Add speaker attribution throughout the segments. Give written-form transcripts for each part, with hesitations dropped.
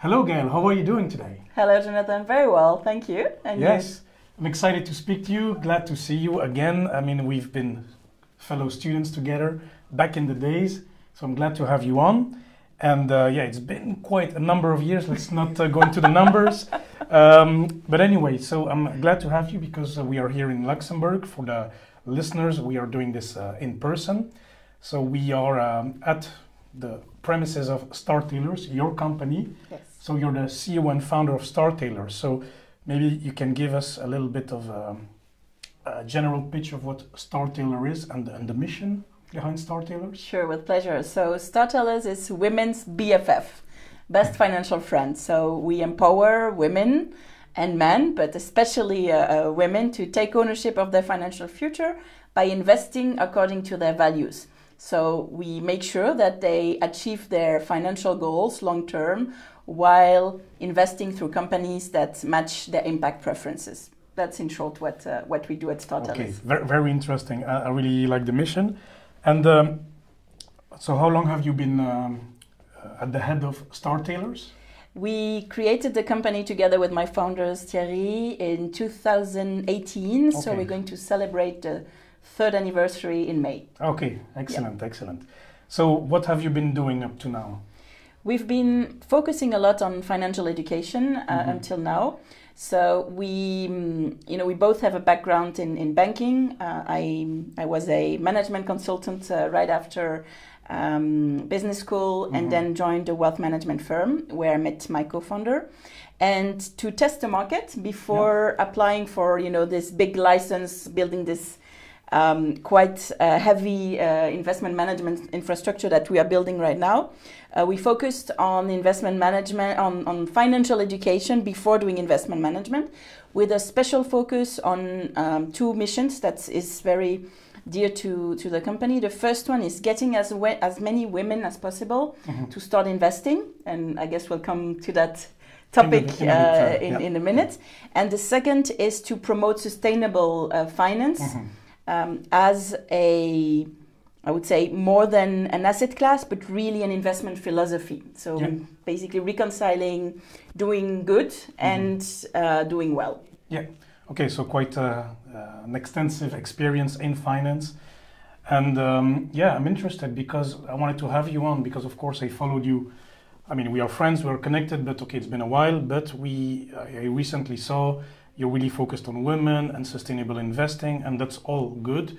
Speaker 1: Hello, Gaëlle. How are you doing today?
Speaker 2: Hello, Jonathan. Very well, thank you.
Speaker 1: And yes, I'm excited to speak to you. Glad to see you again. I mean, we've been fellow students together back in the days, so I'm glad to have you on. And yeah, it's been quite a number of years. Let's not go into the numbers. But anyway, so I'm glad to have you because we are here in Luxembourg. For the listeners, we are doing this in person. So we are at the premises of StarTalers, your company.
Speaker 2: Yes.
Speaker 1: So you're the CEO and founder of StarTalers. So maybe you can give us a little bit of a general pitch of what StarTalers is and the mission behind StarTalers.
Speaker 2: Sure, with pleasure. So StarTalers is women's BFF, best financial friend. So we empower women and men, but especially women, to take ownership of their financial future by investing according to their values. So we make sure that they achieve their financial goals long term while investing through companies that match their impact preferences. That's in short what we do at StarTalers.
Speaker 1: Okay, very interesting. I really like the mission. And so how long have you been at the head of StarTalers?
Speaker 2: We created the company together with my founders Thierry in 2018. Okay. So we're going to celebrate the third anniversary in May.
Speaker 1: Okay, excellent, excellent. So what have you been doing up to now?
Speaker 2: We've been focusing a lot on financial education until now. So we both have a background in banking. I was a management consultant right after business school and then joined a wealth management firm where I met my co-founder. And to test the market before applying for this big license, building this quite heavy investment management infrastructure that we are building right now. We focused on investment management, on financial education before doing investment management, with a special focus on two missions that is very dear to the company. The first one is getting as many women as possible to start investing, and I guess we'll come to that topic in a minute. And the second is to promote sustainable finance. As I would say, more than an asset class, but really an investment philosophy. So basically reconciling doing good and doing well.
Speaker 1: Yeah. Okay, so quite an extensive experience in finance. And yeah, I'm interested because I wanted to have you on because, of course, I followed you. I mean, we are friends, we're connected, but okay, it's been a while. But I recently saw you're really focused on women and sustainable investing, and that's all good.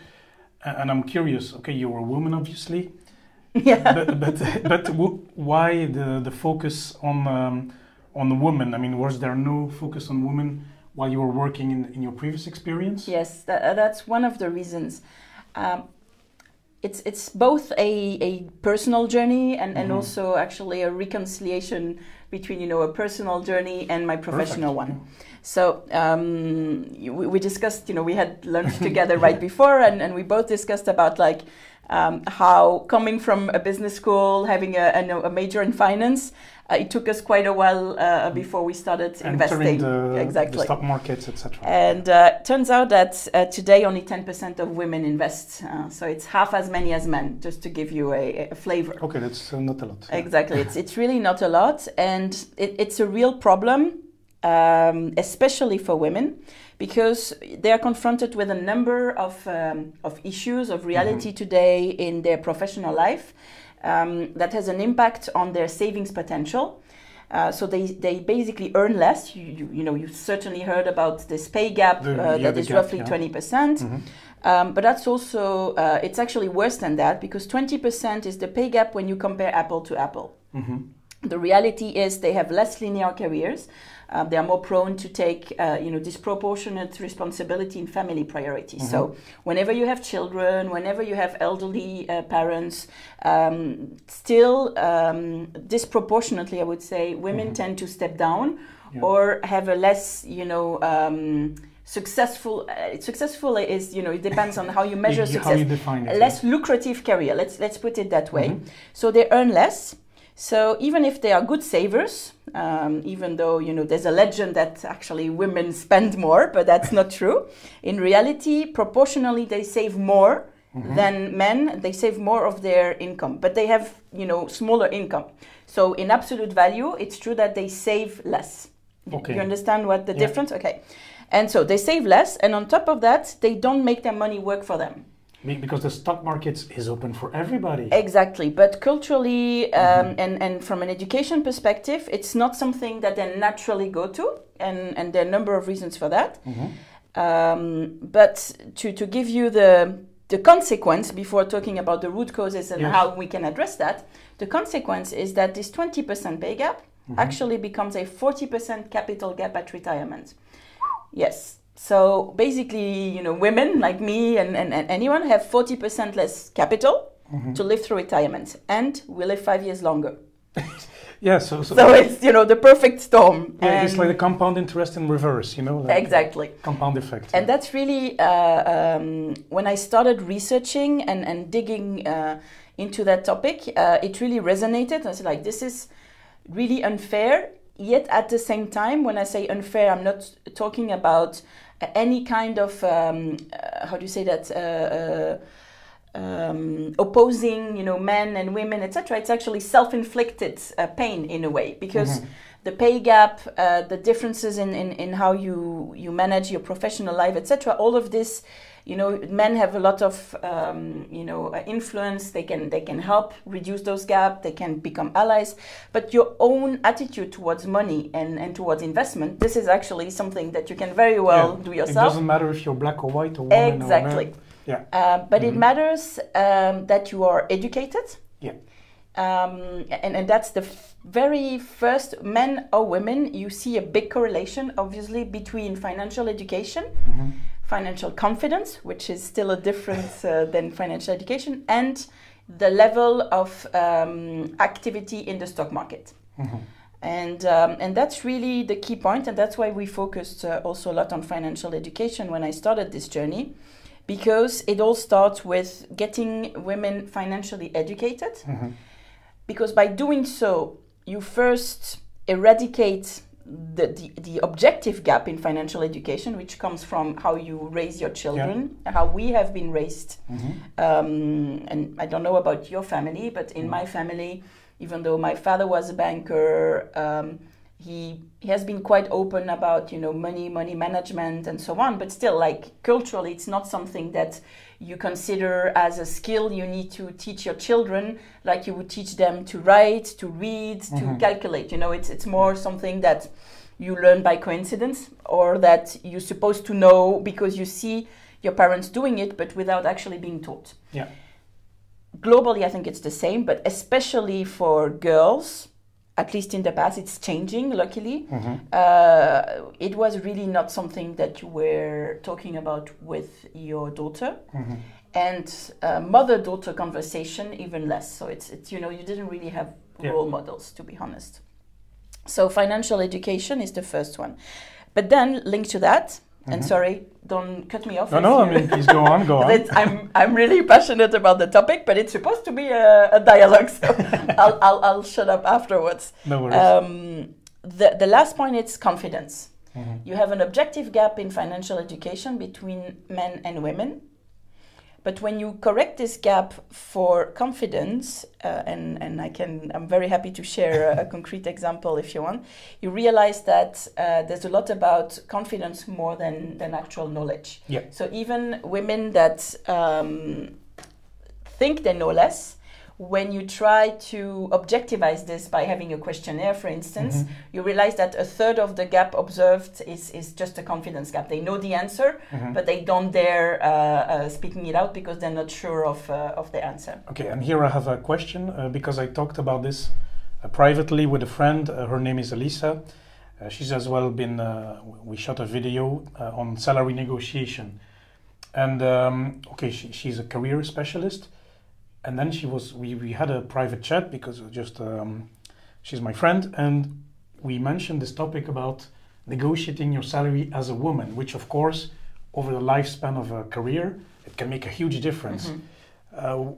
Speaker 1: And I'm curious, okay, you're a woman, obviously.
Speaker 2: Yeah.
Speaker 1: But why the focus on the woman? I mean, was there no focus on women while you were working in your previous experience?
Speaker 2: Yes, that's one of the reasons. It's both a personal journey and also actually a reconciliation between a personal journey and my professional one. Yeah. So we discussed, we had lunch together right before, and we both discussed about like how coming from a business school, having a major in finance, it took us quite a while before we started investing.
Speaker 1: The stock markets, etc.
Speaker 2: And turns out that today only 10% of women invest. So it's half as many as men, just to give you a flavor.
Speaker 1: Okay, that's not a lot.
Speaker 2: Exactly, it's really not a lot. And it's a real problem, especially for women, because they are confronted with a number of issues, of reality today in their professional life that has an impact on their savings potential. So they basically earn less. You certainly heard about this pay gap that is roughly 20%. But that's also, it's actually worse than that, because 20% is the pay gap when you compare apple to apple. The reality is they have less linear careers. They are more prone to take, disproportionate responsibility in family priorities. So whenever you have children, whenever you have elderly parents, still disproportionately, I would say, women tend to step down or have a less, successful. Successful is, it depends on how you measure success.
Speaker 1: How you define it,
Speaker 2: less lucrative career. Let's put it that way. So they earn less. So even if they are good savers, even though, there's a legend that actually women spend more, but that's not true. In reality, proportionally, they save more than men. They save more of their income, but they have, you know, smaller income. So in absolute value, it's true that they save less.
Speaker 1: Okay.
Speaker 2: You understand what the difference? Okay. And so they save less, and on top of that, they don't make their money work for them.
Speaker 1: Because the stock market is open for everybody.
Speaker 2: Exactly, but culturally and from an education perspective, it's not something that they naturally go to, and there are a number of reasons for that. But to give you the consequence, before talking about the root causes and how we can address that, the consequence is that this 20% pay gap actually becomes a 40% capital gap at retirement. Yes. So basically, you know, women like me and anyone have 40% less capital to live through retirement, and we live 5 years longer.
Speaker 1: Yeah, so
Speaker 2: it's, you know, the perfect storm.
Speaker 1: Yeah, it's like the compound interest in reverse, you know? Like
Speaker 2: exactly.
Speaker 1: Compound effect.
Speaker 2: And that's really, when I started researching and digging into that topic, it really resonated. I was like, this is really unfair. Yet at the same time, when I say unfair, I'm not talking about any kind of, how do you say that, opposing, you know, men and women, etc. It's actually self-inflicted pain in a way, because the pay gap, the differences in how you manage your professional life, etc. All of this, you know, men have a lot of, you know, influence. They can help reduce those gaps. They can become allies. But your own attitude towards money and towards investment, this is actually something that you can very well do yourself.
Speaker 1: It doesn't matter if you're black or white or woman
Speaker 2: exactly.
Speaker 1: or man.
Speaker 2: But it matters that you are educated.
Speaker 1: Yeah.
Speaker 2: And that's the very first, men or women, you see a big correlation, obviously, between financial education, financial confidence, which is still a difference than financial education, and the level of activity in the stock market. And that's really the key point, and that's why we focused also a lot on financial education when I started this journey, because it all starts with getting women financially educated, because by doing so, you first eradicate the objective gap in financial education, which comes from how you raise your children, how we have been raised. And I don't know about your family, but in my family, even though my father was a banker, he has been quite open about, you know, money management and so on, but still, like, culturally, it's not something that you consider as a skill you need to teach your children, like you would teach them to write, to read, to calculate. You know, it's more something that you learn by coincidence, or that you're supposed to know because you see your parents doing it, but without actually being taught.
Speaker 1: Yeah.
Speaker 2: Globally, I think it's the same, but especially for girls, at least in the past, it's changing, luckily. It was really not something that you were talking about with your daughter. And mother-daughter conversation, even less. So it's you know, you didn't really have role models, to be honest. So financial education is the first one. But then, linked to that, and sorry, don't cut me off.
Speaker 1: No, I mean, please go on, go on.
Speaker 2: I'm really passionate about the topic, but it's supposed to be a dialogue, so I'll shut up afterwards.
Speaker 1: No worries.
Speaker 2: The last point is confidence. You have an objective gap in financial education between men and women. But when you correct this gap for confidence, and I'm very happy to share a concrete example if you want, you realize that there's a lot about confidence more than actual knowledge.
Speaker 1: Yeah.
Speaker 2: So even women that think they know less, when you try to objectivize this by having a questionnaire, for instance, you realize that a third of the gap observed is just a confidence gap. They know the answer, but they don't dare speaking it out because they're not sure of the answer.
Speaker 1: Okay, and here I have a question, because I talked about this privately with a friend. Her name is Elisa. She's as well been, we shot a video on salary negotiation. And okay, she's a career specialist. And then we had a private chat because she's my friend, and we mentioned this topic about negotiating your salary as a woman, which of course, over the lifespan of a career, it can make a huge difference. And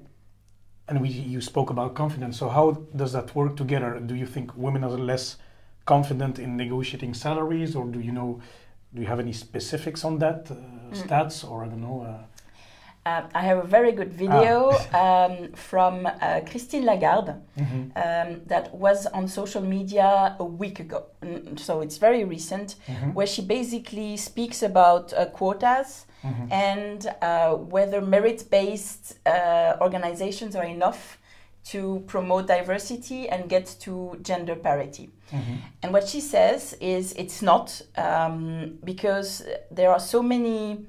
Speaker 1: you spoke about confidence. So how does that work together? Do you think women are less confident in negotiating salaries, or do you have any specifics on that, stats, or I don't know?
Speaker 2: I have a very good video from Christine Lagarde that was on social media a week ago. So it's very recent, where she basically speaks about quotas and whether merit-based organizations are enough to promote diversity and get to gender parity. And what she says is it's not, because there are so many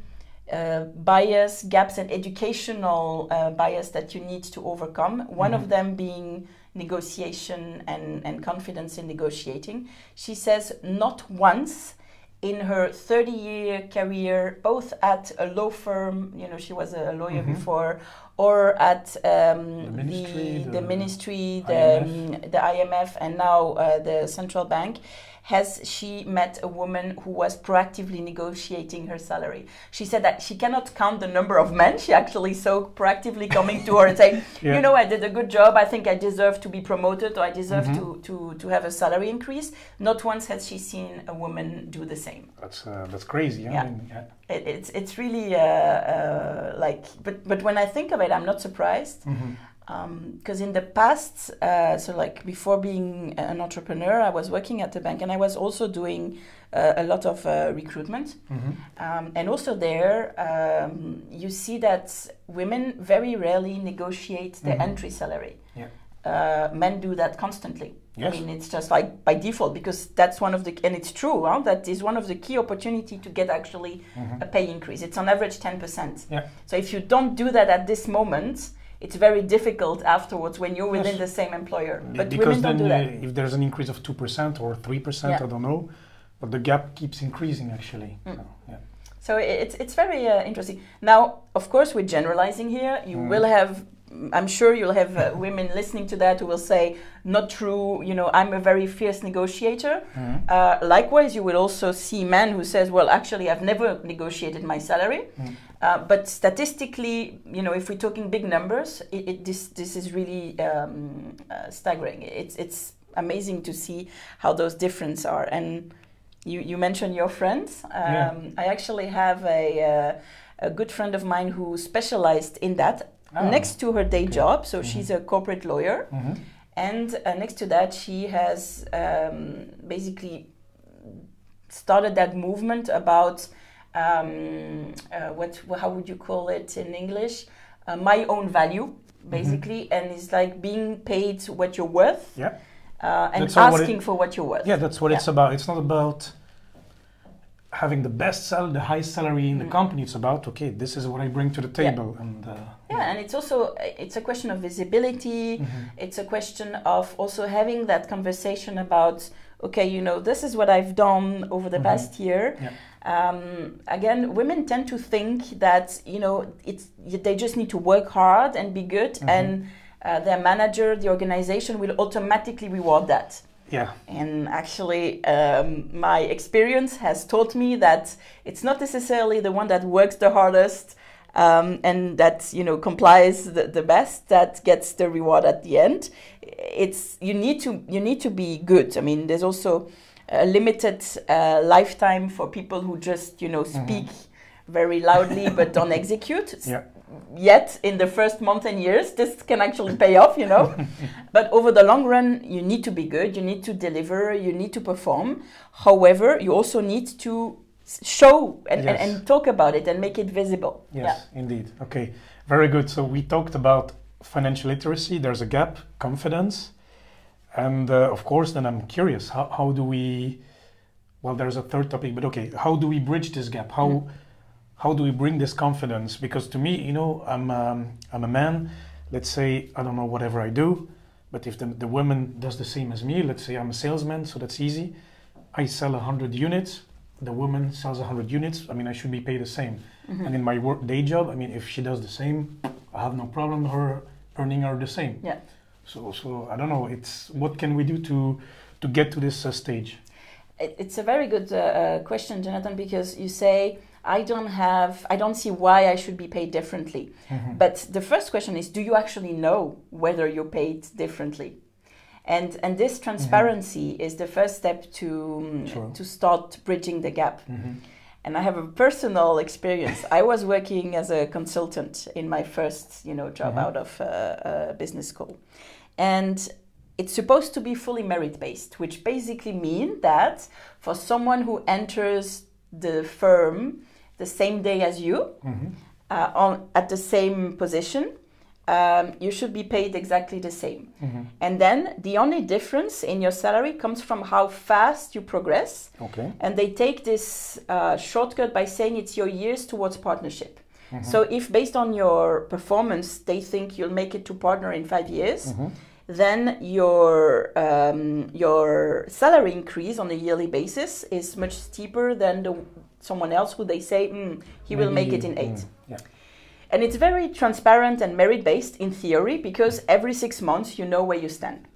Speaker 2: bias, gaps, and educational bias that you need to overcome. One of them being negotiation and confidence in negotiating. She says not once in her 30-year career, both at a law firm, you know, she was a lawyer before, or at the ministry, the IMF, and now the central bank, has she met a woman who was proactively negotiating her salary. She said that she cannot count the number of men she actually saw proactively coming to her and saying, you know, I did a good job, I think I deserve to be promoted, or I deserve to have a salary increase. Not once has she seen a woman do the same.
Speaker 1: That's crazy.
Speaker 2: Yeah.
Speaker 1: I mean,
Speaker 2: It's really like, but when I think of it, I'm not surprised. Because in the past, so like before being an entrepreneur, I was working at the bank, and I was also doing a lot of recruitment. And also there, you see that women very rarely negotiate their entry salary. Men do that constantly.
Speaker 1: Yes.
Speaker 2: I mean, it's just like by default, because that's one of the, and it's true, that is one of the key opportunity to get actually a pay increase. It's on average 10%. So if you don't do that at this moment, it's very difficult afterwards when you're within the same employer. But
Speaker 1: because
Speaker 2: women don't do that.
Speaker 1: If there's an increase of 2% or 3%, I don't know, but the gap keeps increasing actually.
Speaker 2: So it's very interesting. Now, of course, we're generalizing here. You will have, I'm sure you'll have women listening to that who will say, not true, you know, I'm a very fierce negotiator. Likewise, you will also see men who says, well, actually, I've never negotiated my salary. But statistically, you know, if we're talking big numbers, this is really staggering. It's amazing to see how those differences are. And you mentioned your friends. I actually have a good friend of mine who specialized in that. Next to her day job, so she's a corporate lawyer, and next to that she has basically started that movement about how would you call it in English? My own value, basically, and it's like being paid what you're worth, and asking for what you're worth.
Speaker 1: Yeah, that's what it's about. It's not about having the best salary, the highest salary in the company. It's about, okay, this is what I bring to the table. And
Speaker 2: and it's also, it's a question of visibility. It's a question of also having that conversation about, okay, you know, this is what I've done over the past year. Again, women tend to think that, you know, they just need to work hard and be good, and their manager, the organization, will automatically reward that. And actually, my experience has taught me that it's not necessarily the one that works the hardest and that, you know, complies the best that gets the reward at the end. It's you need to be good. I mean, there's also a limited lifetime for people who just, you know, speak very loudly but don't execute. Yet in the first month and years, this can actually pay off, you know. But over the long run, you need to be good, you need to deliver, you need to perform. However, you also need to show and talk about it and make it visible.
Speaker 1: Indeed. Okay, very good. So we talked about financial literacy, there's a gap, confidence. And of course, then I'm curious, how do we, well, there's a third topic, but okay, how do we bridge this gap? How do we bring this confidence? Because to me, you know, I'm a man, let's say, I don't know, whatever I do, but if the woman does the same as me, let's say I'm a salesman, so that's easy. I sell 100 units, the woman sells 100 units, I mean, I should be paid the same. And in my day job, I mean, if she does the same, I have no problem her earning her the same. So I don't know, it's what can we do to get to this stage?
Speaker 2: It's a very good question, Jonathan, because you say, I don't see why I should be paid differently. But the first question is, do you actually know whether you're paid differently? And this transparency is the first step to start bridging the gap. And I have a personal experience. I was working as a consultant in my first, job out of business school. And it's supposed to be fully merit-based, which basically means that for someone who enters the firm the same day as you, at the same position, you should be paid exactly the same. And then the only difference in your salary comes from how fast you progress.
Speaker 1: Okay.
Speaker 2: And they take this shortcut by saying it's your years towards partnership. So if based on your performance, they think you'll make it to partner in 5 years, then your salary increase on a yearly basis is much steeper than someone else who they say he will make it in 8.
Speaker 1: Yeah.
Speaker 2: And it's very transparent and merit-based in theory because every 6 months you know where you stand.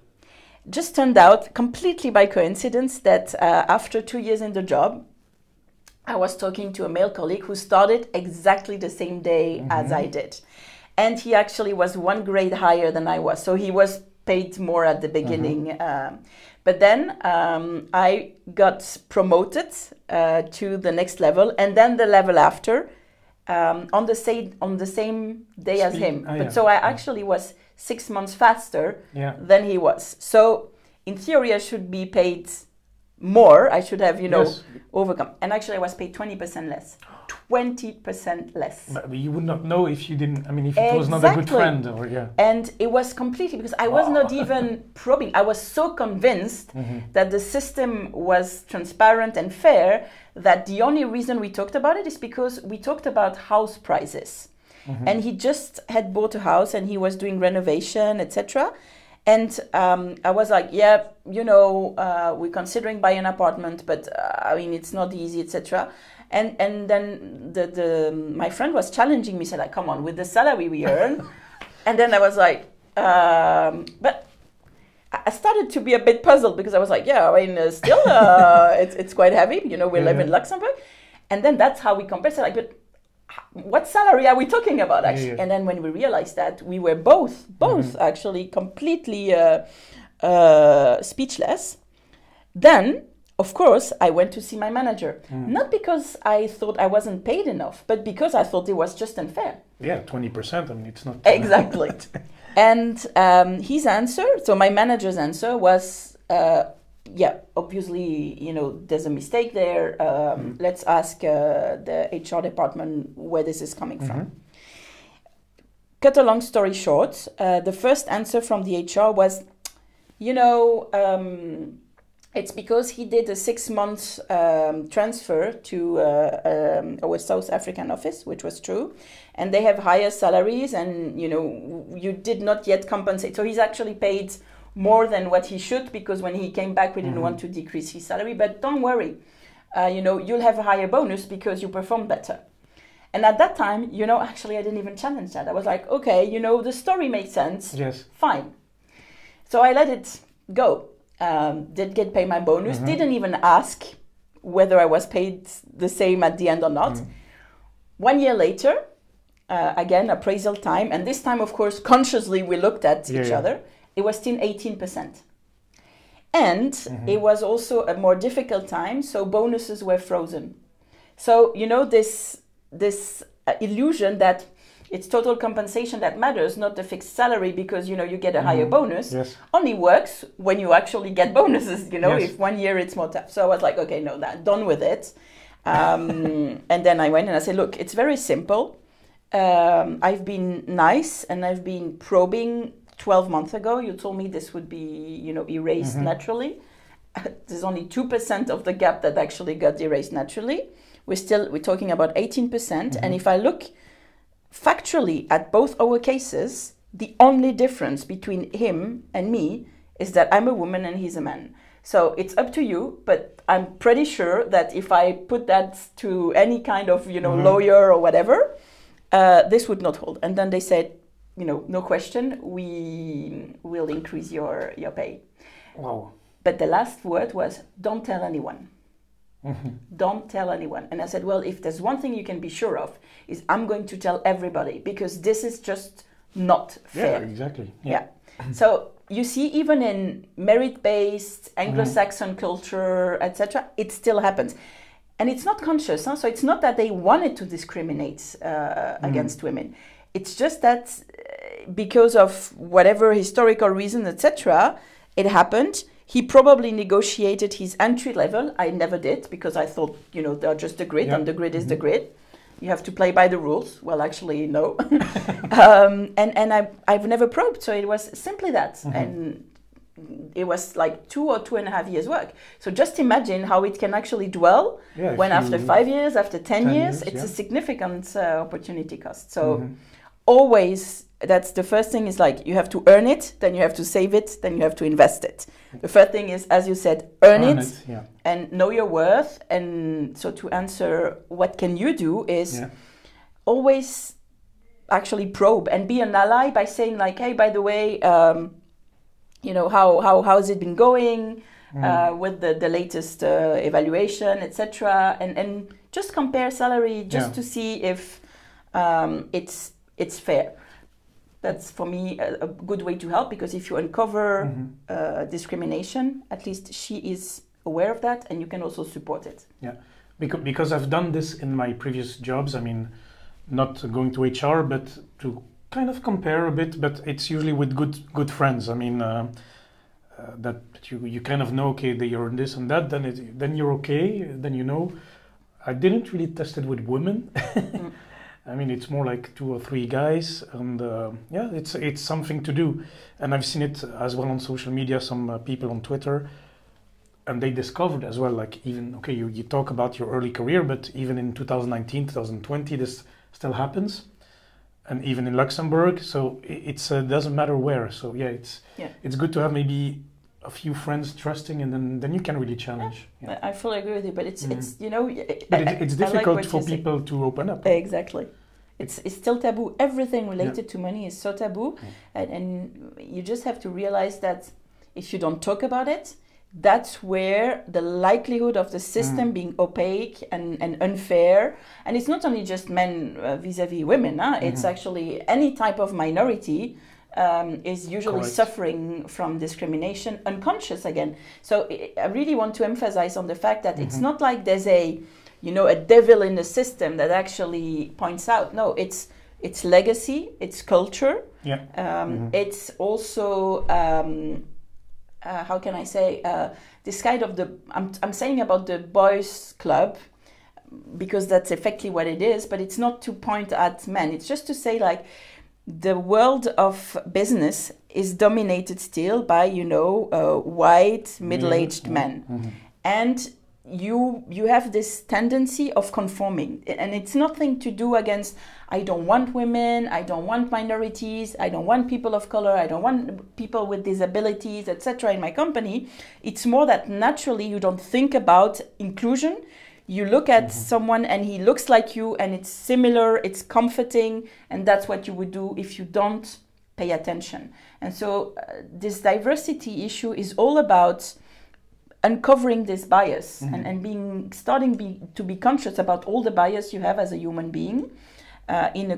Speaker 2: Just turned out completely by coincidence that after 2 years in the job, I was talking to a male colleague who started exactly the same day as I did. And he actually was 1 grade higher than I was. So he was paid more at the beginning. But then I got promoted to the next level and then the level after on the same day as him. So I actually was 6 months faster than he was. So in theory, I should be paid more. I should have, overcome. And actually, I was paid 20% less. 20% less.
Speaker 1: But you would not know if you didn't, if it was not a good friend.
Speaker 2: And it was completely, because I was not even probing. I was so convinced that the system was transparent and fair that the only reason we talked about it is because we talked about house prices. And he just had bought a house and he was doing renovation, etc. And I was like, we're considering buying an apartment, but it's not easy, etc. And then my friend was challenging me, said like, come on, with the salary we earn. And then I was like, but I started to be a bit puzzled because I was like, still, it's quite heavy. We live in Luxembourg. And then that's how we compared. So like, but what salary are we talking about actually? And then when we realized that we were both actually completely speechless, then of course I went to see my manager. Not because I thought I wasn't paid enough, but because I thought it was just unfair.
Speaker 1: 20%, it's not...
Speaker 2: Exactly. And his answer, so my manager's answer was, obviously, there's a mistake there. Let's ask the HR department where this is coming from. Cut a long story short, the first answer from the HR was, it's because he did a 6 months transfer to our South African office, which was true. And they have higher salaries and, you did not yet compensate. So he's actually paid more than what he should because when he came back, we didn't want to decrease his salary. But don't worry, you'll have a higher bonus because you perform better. And at that time, actually, I didn't even challenge that. I was like, okay, the story makes sense.
Speaker 1: Yes.
Speaker 2: Fine. So I let it go. Did get paid my bonus. Didn't even ask whether I was paid the same at the end or not. 1 year later, again, appraisal time. And this time, of course, consciously, we looked at each other. It was still 18%. And it was also a more difficult time. So bonuses were frozen. So, this illusion that it's total compensation that matters, not the fixed salary because, you get a higher bonus, only works when you actually get bonuses, if 1 year it's more tough. So I was like, okay, no, done with it. And then I went and I said, look, it's very simple. I've been nice and I've been probing 12 months ago. You told me this would be, erased naturally. There's only 2% of the gap that actually got erased naturally. We're talking about 18%. And if I look factually at both our cases, the only difference between him and me is that I'm a woman and he's a man. So it's up to you, but I'm pretty sure that if I put that to any kind of, lawyer or whatever, this would not hold. And then they said, no question, we will increase your pay.
Speaker 1: Wow.
Speaker 2: But the last word was, don't tell anyone. Don't tell anyone. And I said, well, if there's one thing you can be sure of, is I'm going to tell everybody because this is just not fair.
Speaker 1: Yeah, exactly.
Speaker 2: So you see, even in merit-based Anglo-Saxon culture, etc., it still happens. and it's not conscious, huh? So it's not that they wanted to discriminate against women. It's just that because of whatever historical reason, etc., it happened. He probably negotiated his entry level. I never did, because I thought, you know, they're just the grid, and the grid is the grid. You have to play by the rules. Well, actually, no. And I've never probed, so it was simply that. And it was like 2 or 2.5 years work. So just imagine how it can actually dwell when after 5 years, after 10 years, it's a significant opportunity cost. So always, that's the first thing, is like you have to earn it, then you have to save it, then you have to invest it. The first thing is, as you said, earn it and know your worth. And so to answer what can you do is always actually probe and be an ally by saying like, hey, by the way, you know, how has it been going with the latest evaluation, etc. And just compare salary just to see if it's fair. That's for me a good way to help, because if you uncover discrimination, at least she is aware of that, and you can also support it.
Speaker 1: Yeah, because I've done this in my previous jobs. I mean, not going to HR, but to kind of compare a bit. But it's usually with good friends. I mean, that you kind of know, okay, they earn this and that. Then you're okay. Then you know. I didn't really test it with women. I mean, it's more like 2 or 3 guys, and it's something to do. And I've seen it as well on social media, some people on Twitter, and they discovered as well, like, even, okay, you talk about your early career, but even in 2019, 2020, this still happens, and even in Luxembourg, so it's doesn't matter where. So it's good to have maybe a few friends trusting, and then you can really challenge.
Speaker 2: Yeah. I fully agree with you, but it's you know,
Speaker 1: but it's difficult for people to open up.
Speaker 2: Exactly. It's still taboo. Everything related to money is so taboo, and you just have to realize that if you don't talk about it, that's where the likelihood of the system being opaque and unfair, and it's not only just men vis-a-vis women, it's actually any type of minority is usually suffering from discrimination, unconscious again. So I really want to emphasize on the fact that it's not like there's a devil in the system that actually points out. No, it's legacy, it's culture. It's also how can I say, this kind of I'm saying about the boys club, because that's effectively what it is, but it's not to point at men. It's just to say, like, the world of business is dominated still by, white, middle-aged men. And you have this tendency of conforming. And it's nothing to do against, I don't want women, I don't want minorities, I don't want people of color, I don't want people with disabilities, etc. in my company. It's more that naturally you don't think about inclusion. You look at someone and he looks like you and it's similar, it's comforting, and that's what you would do if you don't pay attention. And so this diversity issue is all about uncovering this bias and starting to be conscious about all the bias you have as a human being in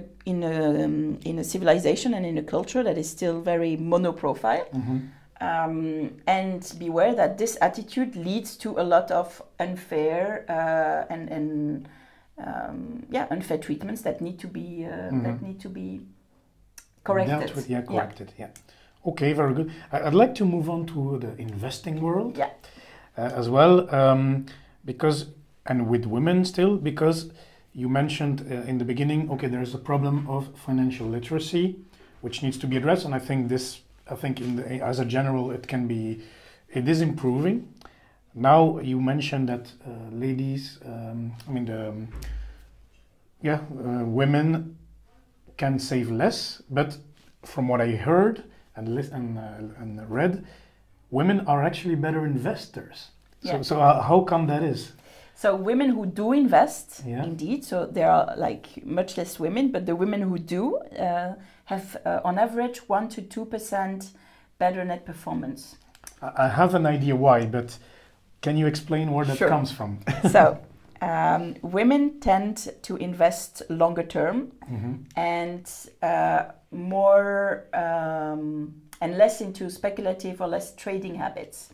Speaker 2: a civilization and in a culture that is still very monoprofile. And beware that this attitude leads to a lot of unfair unfair treatments that need to be corrected.
Speaker 1: Dealt with, corrected. Okay, very good. I'd like to move on to the investing world as well, because, and with women still, because you mentioned in the beginning, okay, there's a problem of financial literacy, which needs to be addressed, and I think as a general, it is improving. Now you mentioned that ladies, women can save less, but from what I heard and read, women are actually better investors. So how come that is?
Speaker 2: So women who do invest, indeed, so there are like much less women, but the women who do have on average 1 to 2% better net performance.
Speaker 1: I have an idea why, but can you explain where that comes from?
Speaker 2: So women tend to invest longer term and more and less into speculative or less trading habits.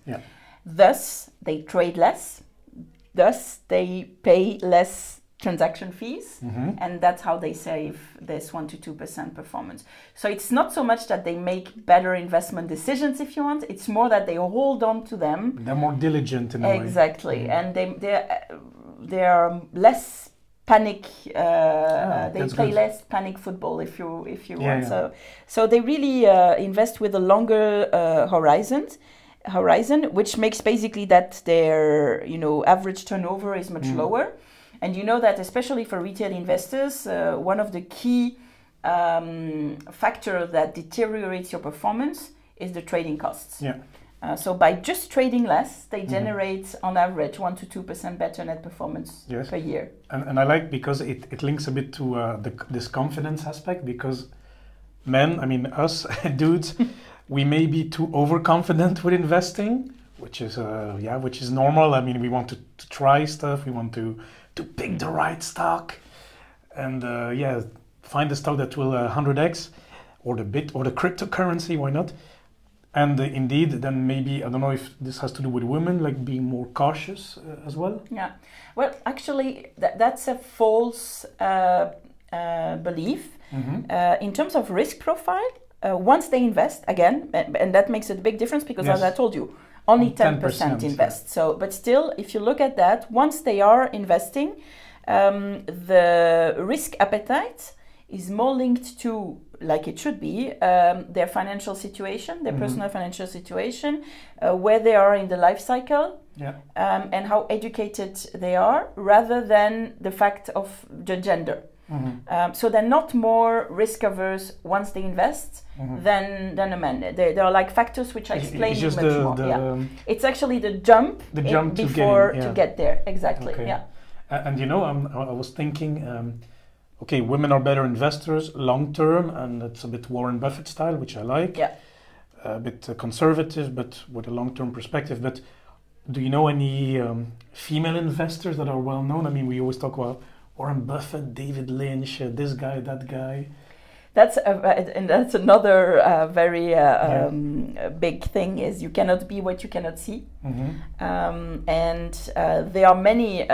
Speaker 2: Thus, they trade less. thus they pay less transaction fees, and that's how they save this 1 to 2% performance. So it's not so much that they make better investment decisions, if you want, it's more that they hold on to them.
Speaker 1: They're more diligent in a way.
Speaker 2: Exactly, and they are less panic. They play less panic football, if you want. Yeah. So they really invest with a longer horizon, which makes basically that their average turnover is much lower. And you know that especially for retail investors, one of the key factors that deteriorates your performance is the trading costs. Yeah. So by just trading less, they generate on average 1 to 2% better net performance per year.
Speaker 1: And I like because it links a bit to this confidence aspect, because men, I mean us dudes, we may be too overconfident with investing, which is normal. I mean, we want to try stuff, we want to pick the right stock, and find the stock that will 100x, or the cryptocurrency, why not? And indeed, then maybe, I don't know if this has to do with women, like being more cautious as well?
Speaker 2: Yeah, well, actually, that's a false belief. In terms of risk profile, once they invest, again, and that makes a big difference because as I told you, only 10% invest. So, but still, if you look at that, once they are investing, the risk appetite is more linked to, like it should be, their financial situation, their personal financial situation, where they are in the life cycle, and how educated they are, rather than the fact of the gender. So they're not more risk averse once they invest than a man. There are like factors which I explain much more. It's actually the jump to get there. Exactly. Okay. Yeah.
Speaker 1: And I was thinking, okay, women are better investors long term, and it's a bit Warren Buffett style, which I like. Yeah. A bit conservative, but with a long-term perspective. But do you know any female investors that are well known? I mean, we always talk about Warren Buffett, David Lynch, this guy, that guy.
Speaker 2: That's another very big thing, is you cannot be what you cannot see. And there are many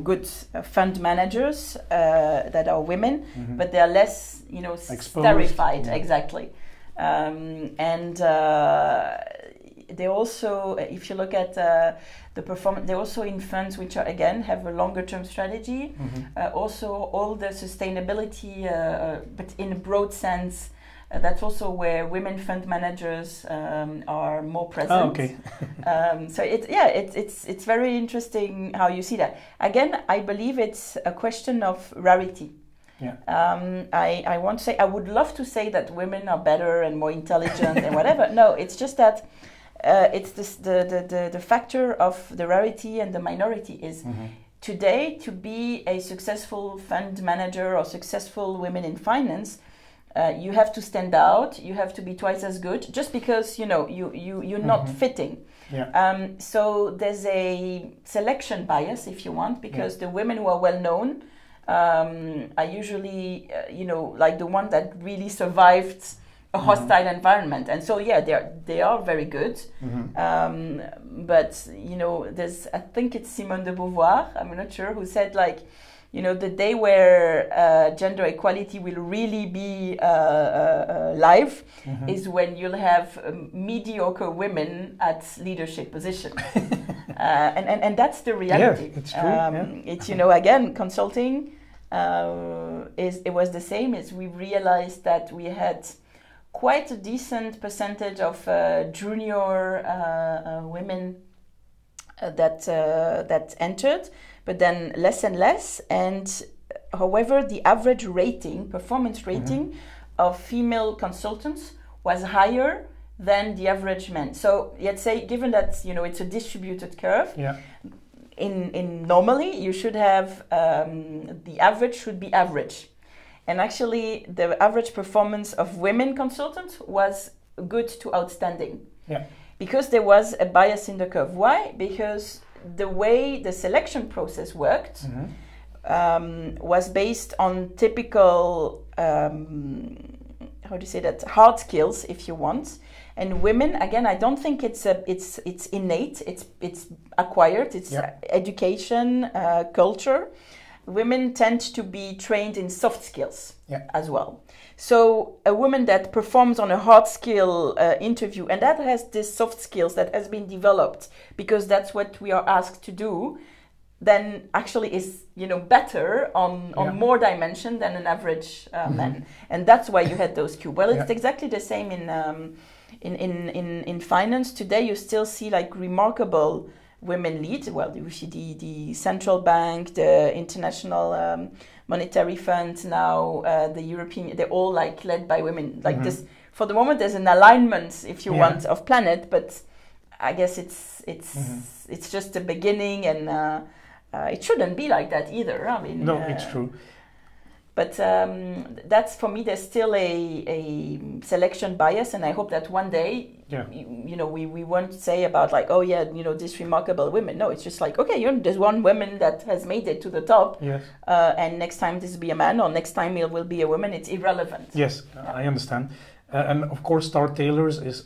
Speaker 2: good fund managers that are women, but they are less scarified. Exactly. And they also, if you look at the performance, they're also in funds which are, again, have a longer term strategy. Also all the sustainability, but in a broad sense, that's also where women fund managers are more present.
Speaker 1: Oh, okay.
Speaker 2: So it's very interesting how you see that. Again, I believe it's a question of rarity. Yeah. I want to say, I would love to say that women are better and more intelligent and whatever. No, it's just that it's the factor of the rarity and the minority is today, to be a successful fund manager or successful women in finance, you have to stand out, you have to be twice as good, just because you're not fitting. Yeah. So there's a selection bias, if you want, because the women who are well known are usually like the one that really survived a hostile environment, and so they are very good. But there's, I think it's Simone de Beauvoir, I'm not sure, who said, like, the day where gender equality will really be live is when you'll have mediocre women at leadership positions. And that's the reality.
Speaker 1: Yeah, it's true.
Speaker 2: It's again, consulting it was the same. As we realized that we had quite a decent percentage of junior women that entered, but then less and less. And however, the average rating, performance rating of female consultants was higher than the average men. So let's say, given that it's a distributed curve, in normally you should have the average should be average. And actually, the average performance of women consultants was good to outstanding. Yeah. Because there was a bias in the curve. Why? Because the way the selection process worked was based on typical, hard skills, if you want. And women, again, I don't think it's innate. It's acquired. It's education, culture. Women tend to be trained in soft skills as well. So a woman that performs on a hard skill interview and that has this soft skills that has been developed because that's what we are asked to do, then actually is better on more dimension than an average man. And that's why you had those cubes. Well, it's exactly the same in finance. Today you still see like remarkable women lead. Well, you see the central bank, the international monetary fund, now the European, they're all like led by women. Like this, for the moment, there's an alignment, if you want, of planet, but I guess it's just the beginning, and it shouldn't be like that either. I mean,
Speaker 1: no, it's true.
Speaker 2: But that's, for me, there's still a selection bias, and I hope that one day, we won't say about like, oh yeah, this remarkable women. No, it's just like, okay, there's one woman that has made it to the top, and next time this will be a man, or next time it will be a woman. It's irrelevant.
Speaker 1: Yes, I understand. And of course, StarTalers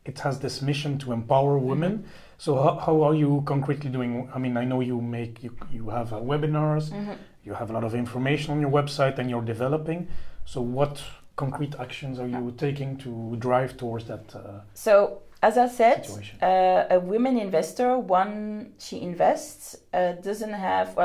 Speaker 1: it has this mission to empower women. So how are you concretely doing? I mean, I know you have webinars, you have a lot of information on your website, and you're developing. So what concrete actions are you taking to drive towards that
Speaker 2: So as I said,
Speaker 1: situation?
Speaker 2: A women investor, she invests, doesn't have,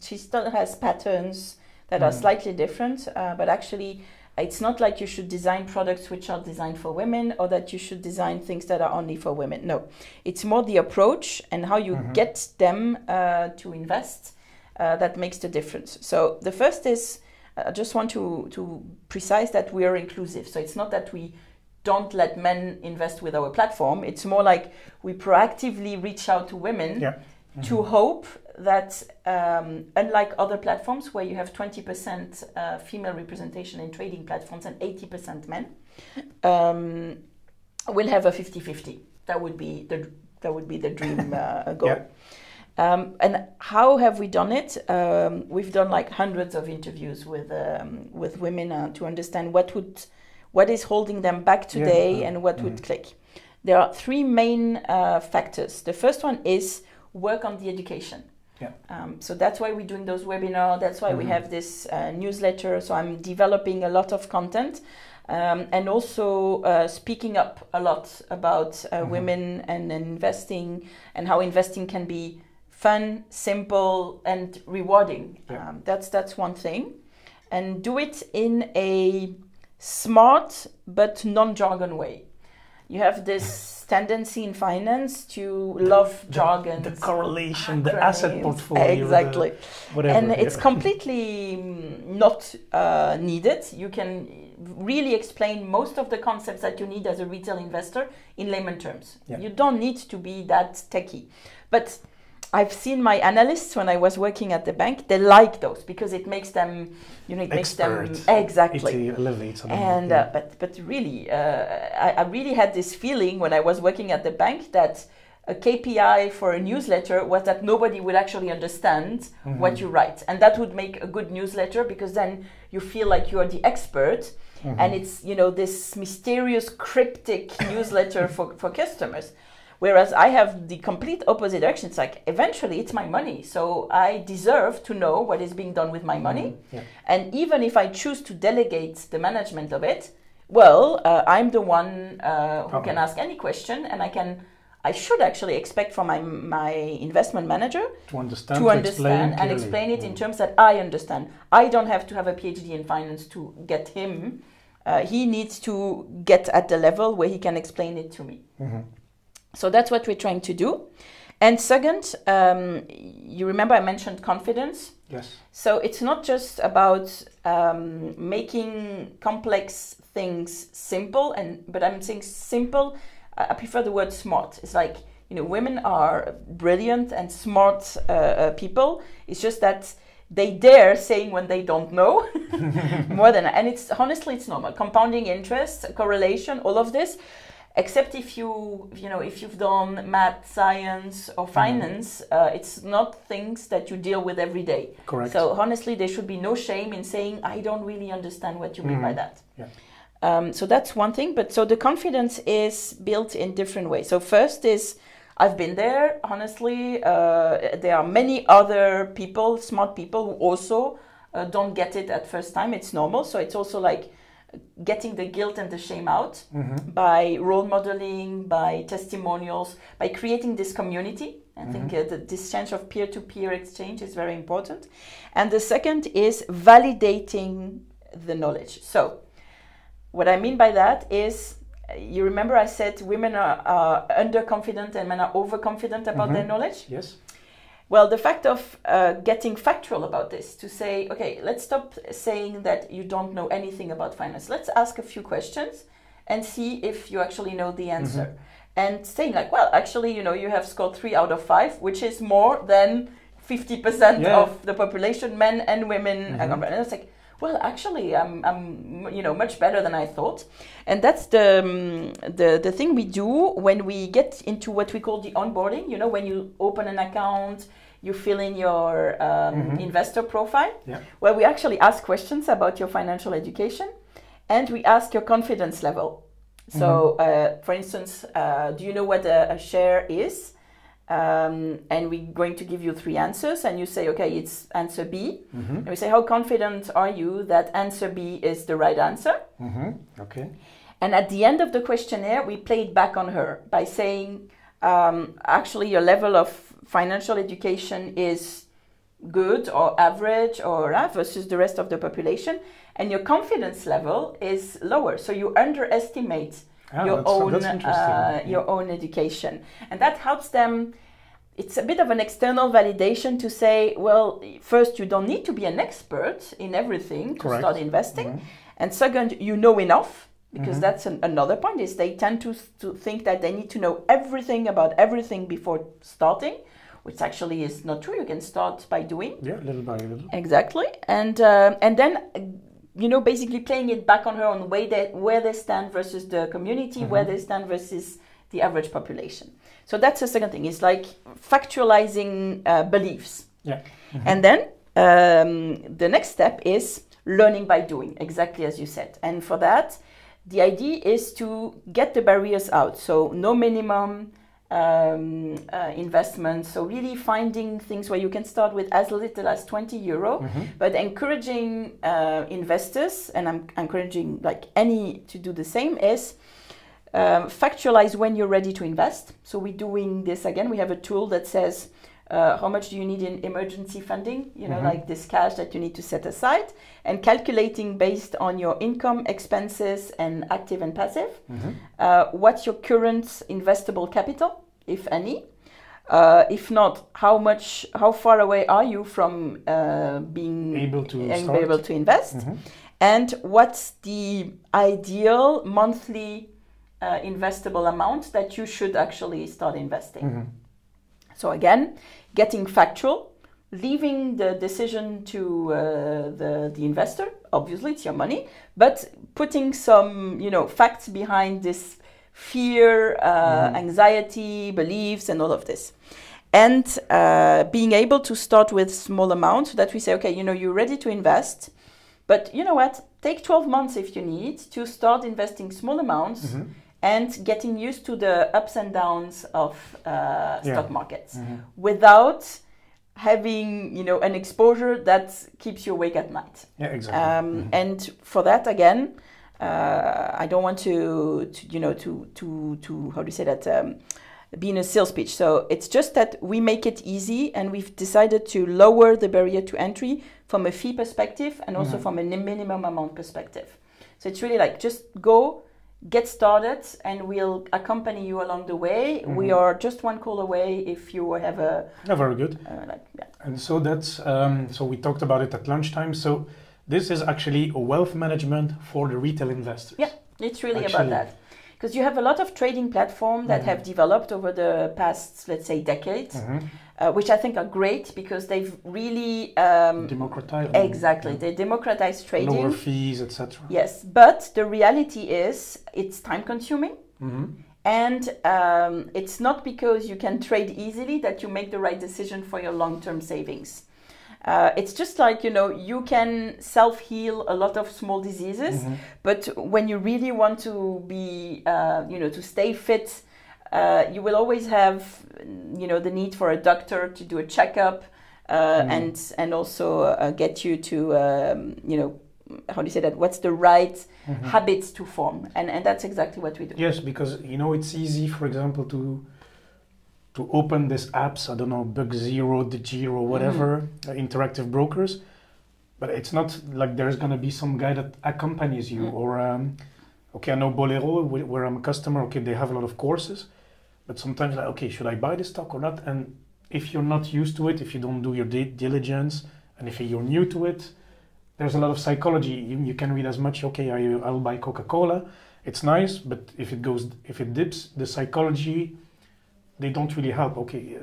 Speaker 2: she still has patterns that are slightly different, but actually it's not like you should design products which are designed for women, or that you should design things that are only for women. No, it's more the approach and how you get them to invest that makes the difference. So the first is, I just want to precise that we are inclusive. So it's not that we don't let men invest with our platform. It's more like we proactively reach out to women to hope that, unlike other platforms where you have 20% female representation in trading platforms and 80% men, we'll have a 50-50. That would be the dream goal. And how have we done it? We've done like hundreds of interviews with women to understand what is holding them back today and what would click. There are three main factors. The first one is work on the education. So that's why we're doing those webinars. That's why we have this newsletter. So I'm developing a lot of content and also speaking up a lot about women and investing, and how investing can be fun, simple, and rewarding. That's one thing. And do it in a smart but non-jargon way. You have this tendency in finance to love jargon,
Speaker 1: the correlation, the asset portfolio,
Speaker 2: exactly,
Speaker 1: whatever.
Speaker 2: And it's completely not needed. You can really explain most of the concepts that you need as a retail investor in layman terms. You don't need to be that techie, but I've seen my analysts when I was working at the bank, they like those because it makes them, makes them exactly.
Speaker 1: It elevates them.
Speaker 2: And but really, I really had this feeling when I was working at the bank that a KPI for a newsletter was that nobody would actually understand what you write, and that would make a good newsletter because then you feel like you are the expert, and it's this mysterious, cryptic newsletter for customers. Whereas I have the complete opposite direction. It's like, eventually it's my money. So I deserve to know what is being done with my money. And even if I choose to delegate the management of it, I'm the one who can ask any question, and I should actually expect from my investment manager
Speaker 1: to understand
Speaker 2: and explain it in terms that I understand. I don't have to have a PhD in finance to get him. He needs to get at the level where he can explain it to me. So that's what we're trying to do. And second, you remember I mentioned confidence?
Speaker 1: Yes.
Speaker 2: So it's not just about making complex things simple, but I'm saying simple, I prefer the word smart. It's like, women are brilliant and smart people. It's just that they dare saying when they don't know more than, and it's normal. Compounding interest, correlation, all of this. Except if you've done math, science, or finance, it's not things that you deal with every day.
Speaker 1: Correct.
Speaker 2: So honestly, there should be no shame in saying, I don't really understand what you mean by that. So that's one thing. But so the confidence is built in different ways. So first is, I've been there, honestly. There are many other people, smart people, who also don't get it at first time. It's normal. So it's also like getting the guilt and the shame out by role modeling, by testimonials, by creating this community. I think this sense of peer-to-peer exchange is very important. And the second is validating the knowledge. So what I mean by that is, you remember I said women are underconfident and men are overconfident about their knowledge?
Speaker 1: Yes.
Speaker 2: Well, the fact of getting factual about this, to say, okay, let's stop saying that you don't know anything about finance. Let's ask a few questions and see if you actually know the answer. And saying like, well, actually, you know, you have scored 3 out of 5, which is more than 50% of the population, men and women. And it's like, well, actually, I'm you know, much better than I thought. And that's the thing we do when we get into what we call the onboarding. You know, when you open an account, you fill in your investor profile, where we actually ask questions about your financial education, and we ask your confidence level. So, for instance, do you know what a share is? And we're going to give you 3 answers, and you say, okay, it's answer B. And we say, how confident are you that answer B is the right answer?
Speaker 1: Okay.
Speaker 2: And at the end of the questionnaire, we play it back on her by saying, actually, your level of financial education is good or average or versus the rest of the population, and your confidence level is lower. So you underestimate your own education, and that helps them. It's a bit of an external validation to say, well, first, you don't need to be an expert in everything to start investing, and second, you know enough, because that's another point, is they tend to think that they need to know everything about everything before starting, which actually is not true. You can start by doing.
Speaker 1: Yeah, little by little.
Speaker 2: Exactly, and then, you know, basically playing it back on her on where they stand versus the community, where they stand versus the average population. So that's the second thing. It's like factualizing beliefs.
Speaker 1: Yeah.
Speaker 2: And then the next step is learning by doing, exactly as you said. And for that, the idea is to get the barriers out. So no minimum investments. So really finding things where you can start with as little as €20, but encouraging investors, and I'm encouraging like any to do the same, is factualize when you're ready to invest. So we're doing this again. We have a tool that says how much do you need in emergency funding, you know, like this cash that you need to set aside, and calculating based on your income, expenses, and active and passive, what's your current investable capital, if any. If not, how far away are you from being able to invest? And what's the ideal monthly investable amount that you should actually start investing? So again, getting factual, leaving the decision to the investor. Obviously, it's your money, but putting some, you know, facts behind this fear, anxiety, beliefs, and all of this. And being able to start with small amounts, so that we say, okay, you know, you're ready to invest, but you know what? Take 12 months if you need to start investing small amounts and getting used to the ups and downs of stock markets without having, you know, an exposure that keeps you awake at night.
Speaker 1: Yeah, exactly.
Speaker 2: And for that, again, I don't want to you know, to how do you say that, be in a sales pitch. So it's just that we make it easy, and we've decided to lower the barrier to entry from a fee perspective and also from a minimum amount perspective. So it's really like, just go, get started, and we'll accompany you along the way. We are just one call away if you have a...
Speaker 1: very good. And so that's, so we talked about it at lunchtime. So this is actually a wealth management for the retail investors.
Speaker 2: Yeah, it's really about that. Because you have a lot of trading platforms that have developed over the past, let's say, decades, which I think are great because they've really...
Speaker 1: democratized.
Speaker 2: Exactly. They democratize trading.
Speaker 1: Lower fees, etc.
Speaker 2: Yes, but the reality is it's time-consuming. And it's not because you can trade easily that you make the right decision for your long-term savings. It's just like, you can self-heal a lot of small diseases, but when you really want to be, to stay fit, you will always have, the need for a doctor to do a checkup and also get you to, how do you say that? What's the right habits to form? And that's exactly what we do.
Speaker 1: Yes, because, it's easy, for example, to open these apps, I don't know, Bug Zero, Digiro, whatever, interactive brokers. But it's not like there's going to be some guy that accompanies you. Or, okay, I know Bolero, where I'm a customer, okay, they have a lot of courses. But sometimes like, okay, should I buy this stock or not? And if you're not used to it, if you don't do your diligence, and if you're new to it, there's a lot of psychology. You can read as much, okay, I'll buy Coca-Cola. It's nice, but if it dips, the psychology, they don't really help. Okay,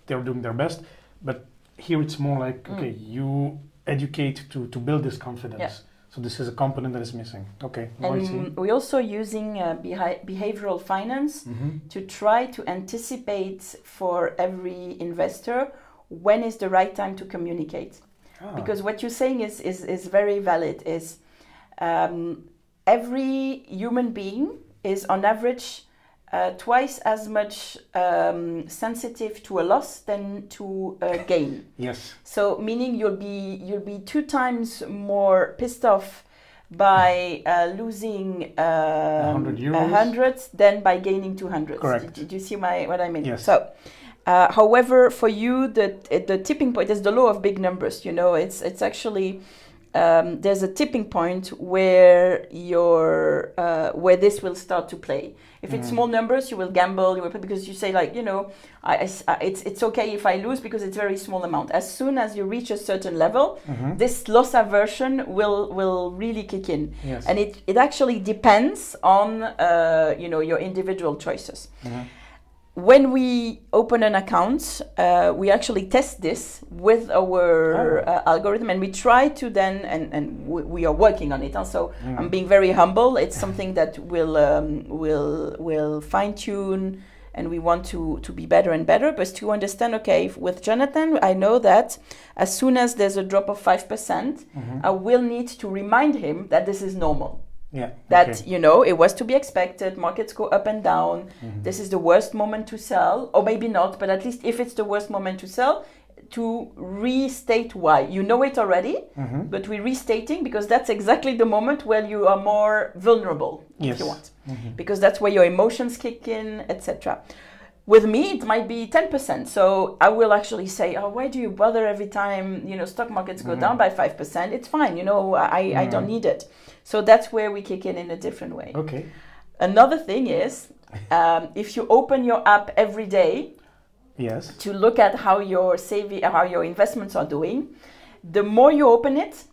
Speaker 1: they're doing their best, but here it's more like, okay, you educate to build this confidence. Yeah. So this is a component that is missing. Okay.
Speaker 2: And we're also using behavioral finance to try to anticipate for every investor when is the right time to communicate. Because what you're saying is very valid. Is every human being is on average twice as much sensitive to a loss than to a gain.
Speaker 1: Yes.
Speaker 2: So meaning you'll be 2 times more pissed off by losing 100 than by gaining 200.
Speaker 1: Correct.
Speaker 2: Did you see what I mean?
Speaker 1: Yes.
Speaker 2: So, however, for you, the tipping point is the law of big numbers. It's actually there's a tipping point where where this will start to play. If it's small numbers, you will gamble. Because you say like, it's okay if I lose because it's very small amount. As soon as you reach a certain level, this loss aversion will really kick in.
Speaker 1: Yes.
Speaker 2: And it actually depends on your individual choices. When we open an account, we actually test this with our algorithm, and we try to then, and we are working on it. So I'm being very humble. It's something that we'll fine tune, and we want to be better and better. But to understand, okay, with Jonathan, I know that as soon as there's a drop of 5%, I will need to remind him that this is normal.
Speaker 1: Yeah.
Speaker 2: That, it was to be expected. Markets go up and down. This is the worst moment to sell, or maybe not, but at least if it's the worst moment to sell, to restate why. You know it already, but we're restating because that's exactly the moment where you are more vulnerable, if you want. Because that's where your emotions kick in, etc. With me, it might be 10%. So I will actually say, why do you bother every time, stock markets go down by 5%? It's fine, I don't need it. So that's where we kick in a different way.
Speaker 1: Okay.
Speaker 2: Another thing is, if you open your app every day,
Speaker 1: yes, to
Speaker 2: look at how your investments are doing, the more you open it,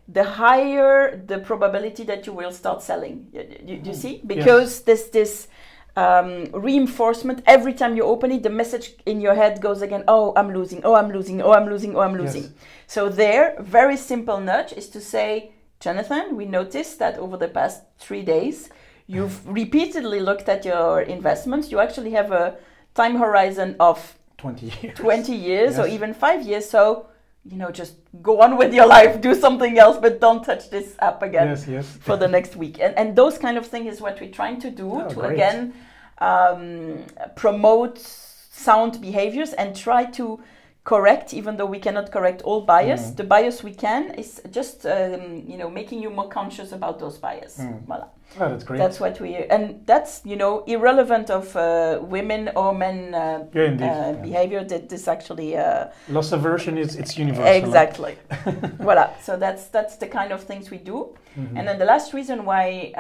Speaker 2: the higher the probability that you will start selling. You see? Because this reinforcement, every time you open it, the message in your head goes again, I'm losing, I'm losing, I'm losing, I'm losing. Yes. So very simple nudge is to say, Jonathan, we noticed that over the past 3 days, you've repeatedly looked at your investments. You actually have a time horizon of
Speaker 1: 20
Speaker 2: years yes. or even 5 years. So, just go on with your life, do something else, but don't touch this app again for the next week. And those kind of things is what we're trying to do again, promote sound behaviors and try to correct, even though we cannot correct all bias. The bias we can is just, making you more conscious about those bias. Voilà.
Speaker 1: Oh, that's great.
Speaker 2: That's what and that's, irrelevant of women or men behavior. That this actually
Speaker 1: loss aversion it's universal.
Speaker 2: Exactly. Voilà. So that's the kind of things we do. And then the last reason why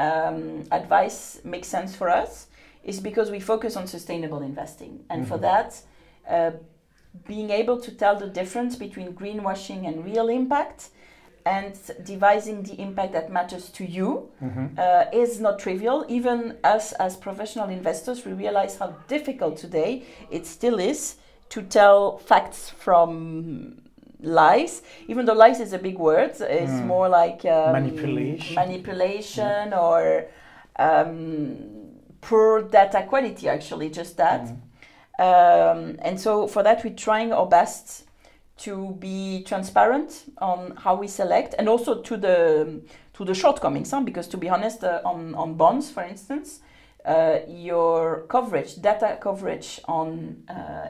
Speaker 2: advice makes sense for us is because we focus on sustainable investing, and for that, being able to tell the difference between greenwashing and real impact, and devising the impact that matters to you is not trivial. Even us as professional investors, we realize how difficult today it still is to tell facts from lies. Even though lies is a big word, it's more like manipulation or poor data quality, actually, just that. And so for that, we're trying our best to be transparent on how we select, and also to the shortcomings. Because to be honest, on bonds, for instance, your coverage, data coverage on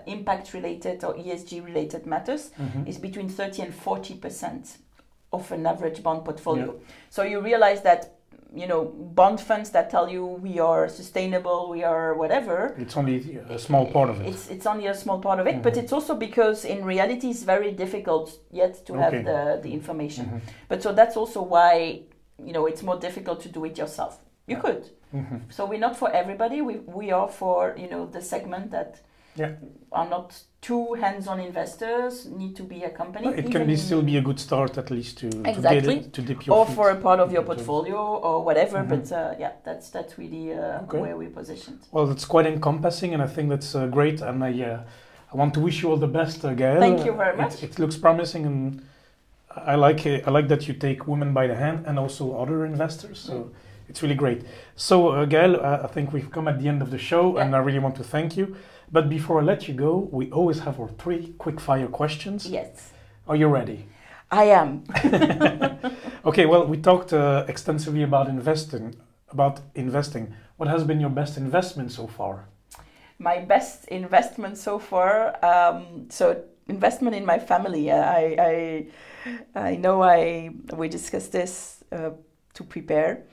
Speaker 2: impact-related or ESG-related matters is between 30 and 40% of an average bond portfolio. Yeah. So you realize that, bond funds that tell you we are sustainable, we are whatever.
Speaker 1: It's only a small part of it.
Speaker 2: It's only a small part of it, but it's also because in reality it's very difficult yet to have the information. But so that's also why, it's more difficult to do it yourself. You could. So we're not for everybody. We are for, the segment that are not too hands-on investors, need to be a company.
Speaker 1: Well, it can still be a good start, at least, to dip your
Speaker 2: or
Speaker 1: feet.
Speaker 2: for a part of your portfolio or whatever. But that's really where we're positioned.
Speaker 1: Well, that's quite encompassing, and I think that's great. And I want to wish you all the best, Gaëlle.
Speaker 2: Thank you very much.
Speaker 1: It looks promising, and I like that you take women by the hand and also other investors. So it's really great. So, Gaëlle, I think we've come at the end of the show, and I really want to thank you. But before I let you go, we always have our 3 quick-fire questions.
Speaker 2: Yes.
Speaker 1: Are you ready?
Speaker 2: I am.
Speaker 1: Okay, well, we talked extensively about investing. What has been your best investment so far?
Speaker 2: My best investment so far, investment in my family. I know we discussed this to prepare.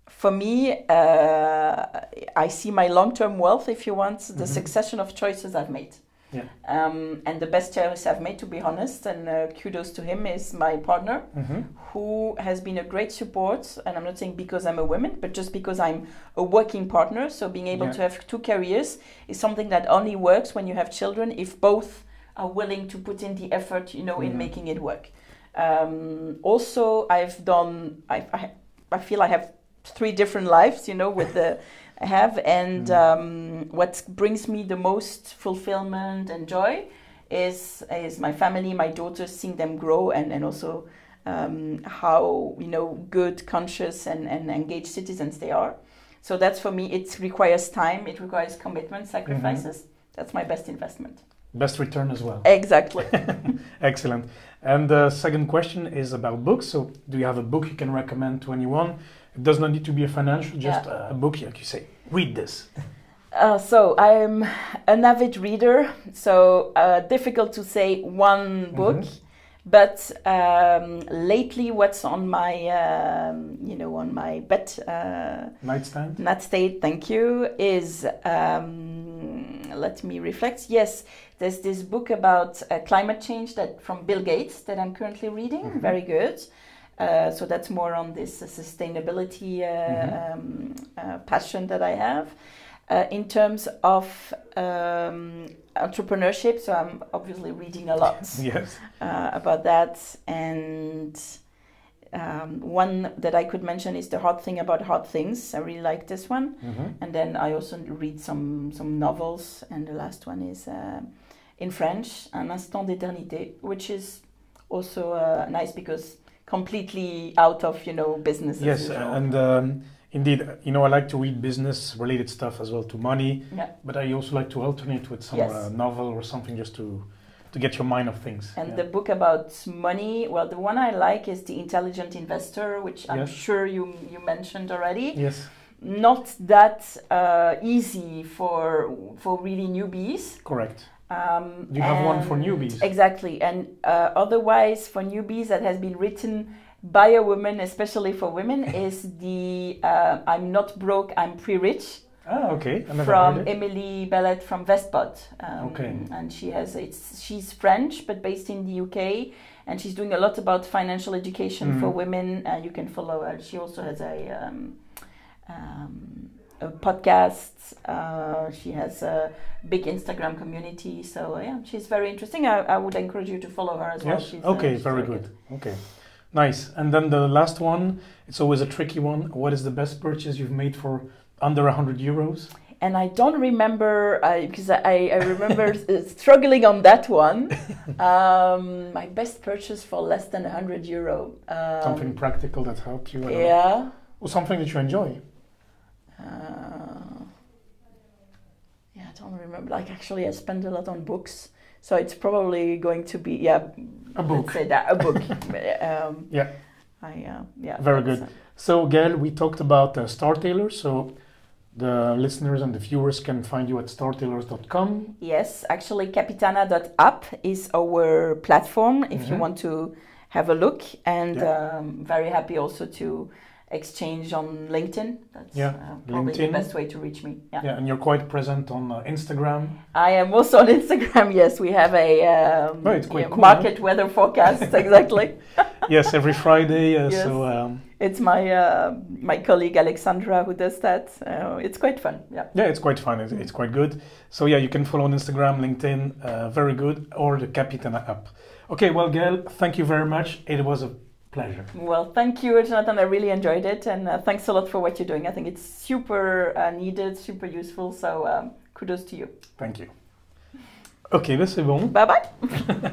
Speaker 2: For me, I see my long-term wealth, if you want, the succession of choices I've made.
Speaker 1: Yeah.
Speaker 2: And the best choice I've made, to be honest, and kudos to him, is my partner, who has been a great support. And I'm not saying because I'm a woman, but just because I'm a working partner. So being able to have 2 careers is something that only works when you have children, if both are willing to put in the effort, in making it work. Also, I feel I have 3 different lives, with the I have, and what brings me the most fulfillment and joy is my family, my daughters, seeing them grow, and also how good, conscious, and engaged citizens they are. So that's, for me, it requires time, it requires commitment, sacrifices. That's my best investment.
Speaker 1: Best return as well.
Speaker 2: Exactly.
Speaker 1: Excellent. And the second question is about books. So do you have a book you can recommend to anyone? It does not need to be a financial, just a book, like you say, read this.
Speaker 2: So I'm an avid reader, so difficult to say one book, but lately what's on my, on my nightstand, thank you, is, let me reflect. Yes, there's this book about climate change from Bill Gates that I'm currently reading, very good. So that's more on this sustainability passion that I have. In terms of entrepreneurship, so I'm obviously reading a lot about that. And one that I could mention is The Hard Thing About Hard Things. I really like this one. And then I also read some novels. And the last one is in French, Un Instant d'Éternité, which is also nice because completely out of, business.
Speaker 1: Yes, and indeed, I like to read business-related stuff as well, to money, but I also like to alternate with some novel or something just to get your mind off things.
Speaker 2: And the book about money, well, the one I like is The Intelligent Investor, which I'm sure you mentioned already.
Speaker 1: Yes.
Speaker 2: Not that easy for really newbies.
Speaker 1: Correct. Do you have one for newbies?
Speaker 2: Exactly. And otherwise, for newbies that has been written by a woman, especially for women, is the I'm Not Broke, I'm Pre-Rich.
Speaker 1: Ah, okay.
Speaker 2: From Emily Bellet from Vestpod. And she's French, but based in the UK. And she's doing a lot about financial education for women. You can follow her. She also has a podcast. She has a big Instagram community. So she's very interesting. I would encourage you to follow her as well.
Speaker 1: She's, very good. Okay, nice. And then the last one, it's always a tricky one. What is the best purchase you've made for under 100 euros?
Speaker 2: And I don't remember, because I remember struggling on that one. My best purchase for less than 100 euro.
Speaker 1: Something practical that helped you? Or something that you enjoy?
Speaker 2: I don't remember. Actually, I spend a lot on books. So it's probably going to be
Speaker 1: a book.
Speaker 2: Let's say that a book.
Speaker 1: Yeah.
Speaker 2: Yeah.
Speaker 1: Very good. So Gaëlle, we talked about StarTalers. So the listeners and the viewers can find you at startalers.com.
Speaker 2: Yes, actually capitana.app is our platform if you want to have a look, and very happy also to exchange on LinkedIn. That's probably the best way to reach me.
Speaker 1: Yeah, and you're quite present on Instagram.
Speaker 2: I am also on Instagram. Yes, we have a
Speaker 1: it's quite cool,
Speaker 2: market weather forecast. Exactly.
Speaker 1: Yes, every Friday.
Speaker 2: Yes.
Speaker 1: So
Speaker 2: it's my colleague Alexandra who does that. It's quite fun.
Speaker 1: Yeah, it's quite fun. It's quite good. So yeah, you can follow on Instagram, LinkedIn, very good, or the Capitana app. Okay, well, Gaëlle, thank you very much. It was a pleasure.
Speaker 2: Well, thank you, Jonathan. I really enjoyed it, and thanks a lot for what you're doing. I think it's super needed, super useful. So kudos to you.
Speaker 1: Thank you. Ok, ben c'est bon.
Speaker 2: Bye bye.